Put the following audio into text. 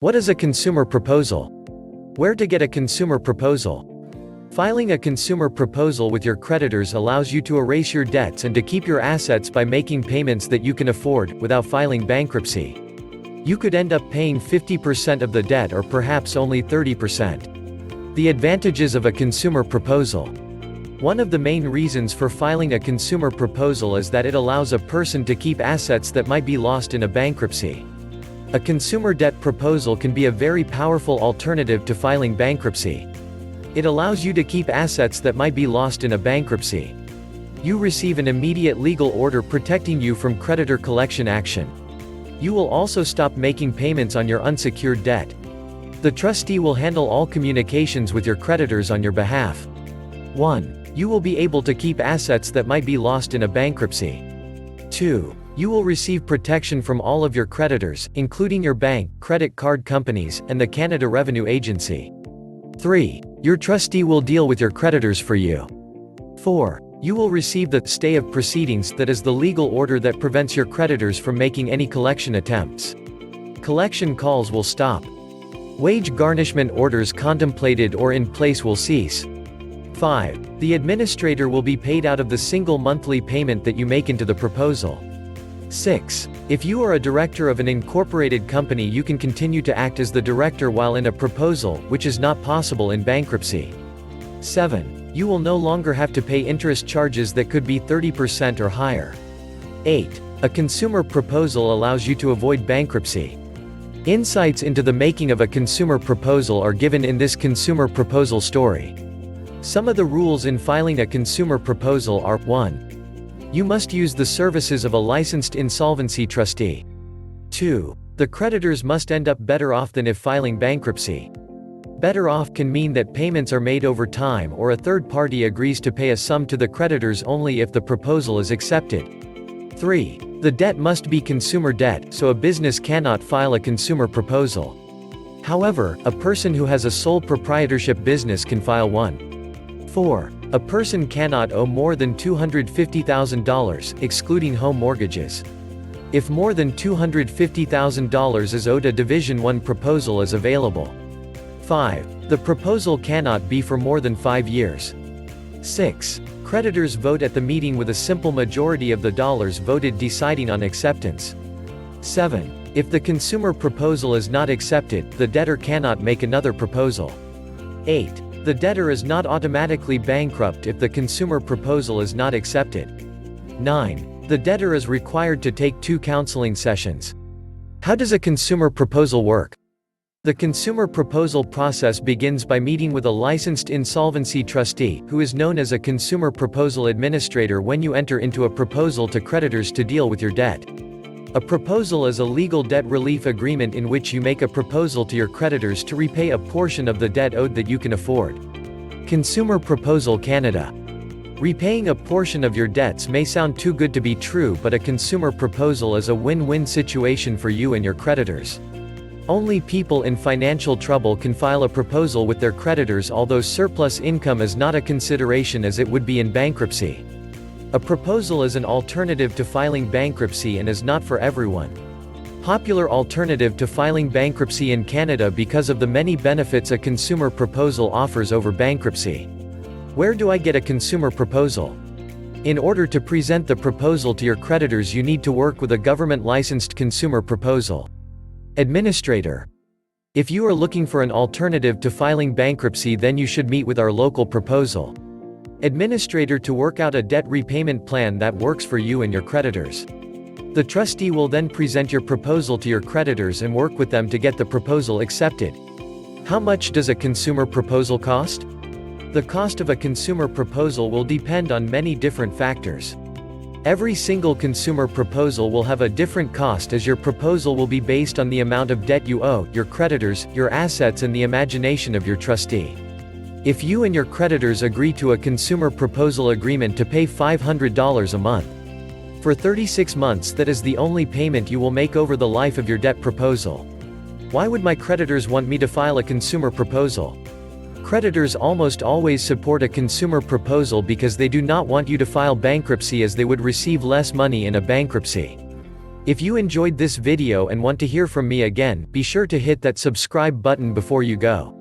What is a consumer proposal? Where to get a consumer proposal? Filing a consumer proposal with your creditors allows you to erase your debts and to keep your assets by making payments that you can afford, without filing bankruptcy. You could end up paying 50% of the debt or perhaps only 30%. The advantages of a consumer proposal. One of the main reasons for filing a consumer proposal is that it allows a person to keep assets that might be lost in a bankruptcy. A consumer debt proposal can be a very powerful alternative to filing bankruptcy. It allows you to keep assets that might be lost in a bankruptcy. You receive an immediate legal order protecting you from creditor collection action. You will also stop making payments on your unsecured debt. The trustee will handle all communications with your creditors on your behalf. 1. You will be able to keep assets that might be lost in a bankruptcy. 2. You will receive protection from all of your creditors, including your bank, credit card companies, and the Canada Revenue Agency. 3. Your trustee will deal with your creditors for you. 4. You will receive the stay of proceedings, that is the legal order that prevents your creditors from making any collection attempts. Collection calls will stop. Wage garnishment orders contemplated or in place will cease. 5. The administrator will be paid out of the single monthly payment that you make into the proposal. 6. If you are a director of an incorporated company, you can continue to act as the director while in a proposal, which is not possible in bankruptcy. 7. You will no longer have to pay interest charges that could be 30% or higher. 8. A consumer proposal allows you to avoid bankruptcy. Insights into the making of a consumer proposal are given in this consumer proposal story. Some of the rules in filing a consumer proposal are: 1. You must use the services of a licensed insolvency trustee. 2. The creditors must end up better off than if filing bankruptcy. Better off can mean that payments are made over time, or a third party agrees to pay a sum to the creditors only if the proposal is accepted. 3. The debt must be consumer debt, so a business cannot file a consumer proposal. However, a person who has a sole proprietorship business can file one. 4. A person cannot owe more than $250,000, excluding home mortgages. If more than $250,000 is owed, a Division 1 proposal is available. 5. The proposal cannot be for more than 5 years. 6. Creditors vote at the meeting with a simple majority of the dollars voted deciding on acceptance. 7. If the consumer proposal is not accepted, the debtor cannot make another proposal. 8. The debtor is not automatically bankrupt if the consumer proposal is not accepted. 9. The debtor is required to take 2 counseling sessions. How does a consumer proposal work? The consumer proposal process begins by meeting with a licensed insolvency trustee, who is known as a consumer proposal administrator, when you enter into a proposal to creditors to deal with your debt. A proposal is a legal debt relief agreement in which you make a proposal to your creditors to repay a portion of the debt owed that you can afford. Consumer Proposal Canada. Repaying a portion of your debts may sound too good to be true, but a consumer proposal is a win-win situation for you and your creditors. Only people in financial trouble can file a proposal with their creditors, although surplus income is not a consideration as it would be in bankruptcy. A proposal is an alternative to filing bankruptcy and is not for everyone. Popular alternative to filing bankruptcy in Canada because of the many benefits a consumer proposal offers over bankruptcy. Where do I get a consumer proposal? In order to present the proposal to your creditors, you need to work with a government-licensed consumer proposal administrator. If you are looking for an alternative to filing bankruptcy, then you should meet with our local proposal administrator to work out a debt repayment plan that works for you and your creditors. The trustee will then present your proposal to your creditors and work with them to get the proposal accepted. How much does a consumer proposal cost? The cost of a consumer proposal will depend on many different factors. Every single consumer proposal will have a different cost, as your proposal will be based on the amount of debt you owe, your creditors, your assets, and the imagination of your trustee. If you and your creditors agree to a consumer proposal agreement to pay $500 a month for 36 months, that is the only payment you will make over the life of your debt proposal. Why would my creditors want me to file a consumer proposal? Creditors almost always support a consumer proposal because they do not want you to file bankruptcy, as they would receive less money in a bankruptcy. If you enjoyed this video and want to hear from me again, be sure to hit that subscribe button before you go.